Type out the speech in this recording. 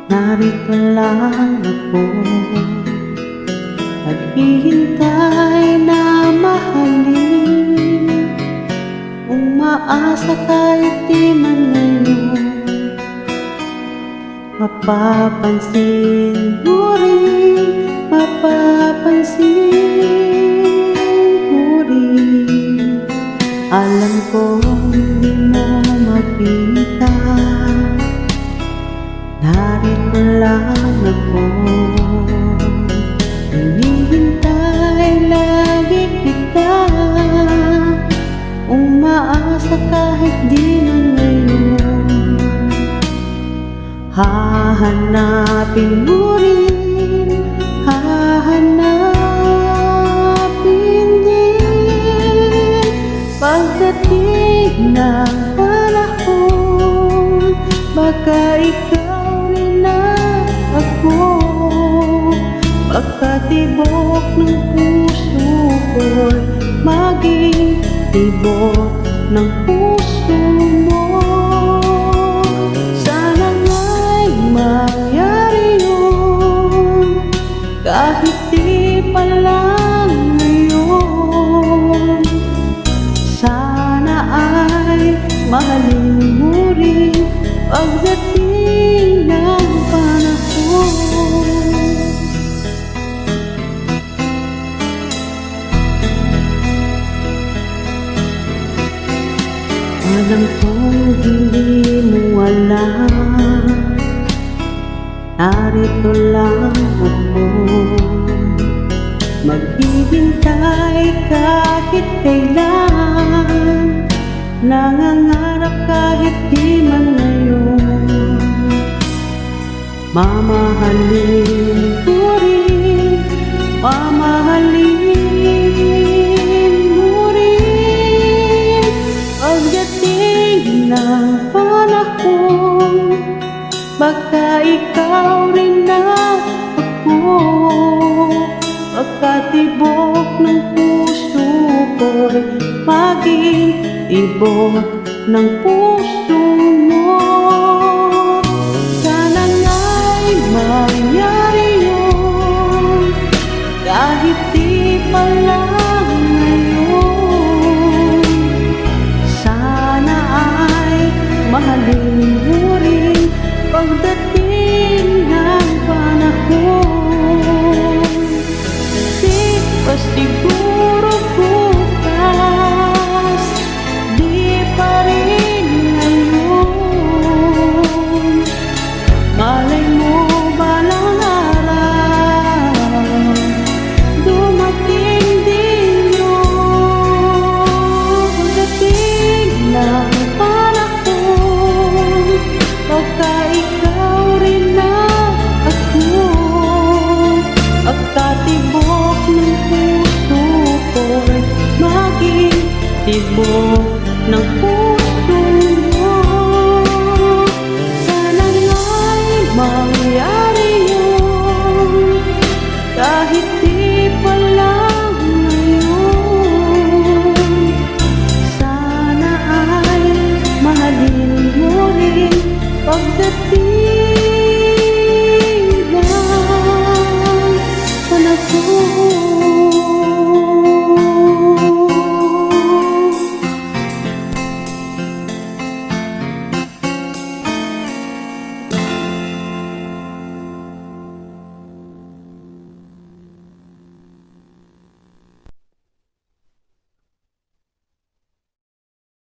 narito lang ako, naghihintay na mahalin, umaasa kahit di man ngayon mapapansin mo rin, mapapansin mo rin. Alam kong hindi mo makita, narito lang ako, hinihintay lagi kita, umaasa kahit di man ngayon. Hahanapin mo rin, hahanapin din, pagdating ng panahon, baka ikaw rin na ako, pagkatibok ng puso ko'y maging tibok ng puso mo. Sana nga'y mangyari yun, kahit di pa lang ngayon. Sana ay mahalin mo rin pagdating ng panahon. Alam kong hindi mo alam, narito lang ako, maghihintay kahit kailan, nangangarap kahit di man ngayon. Mamahalin ko rin, mamahalin mo rin, pagdating ng panahon, baka ikaw rin na ako, pagkatibok ng puso ko'y maging tibok ng puso mo. Sana nga'y mangyari yun, kahit di pa lang ngayon. Sana ay mahalin mo rin pagdating ng panahon. Di pa siguro bukas, di pa rin ngayon. Malay mo balang araw, dumating din yun. Pagdating ng panahon, baka ikaw rin na ako, pagkatibok ng puso ko'y maging tibok ng puso.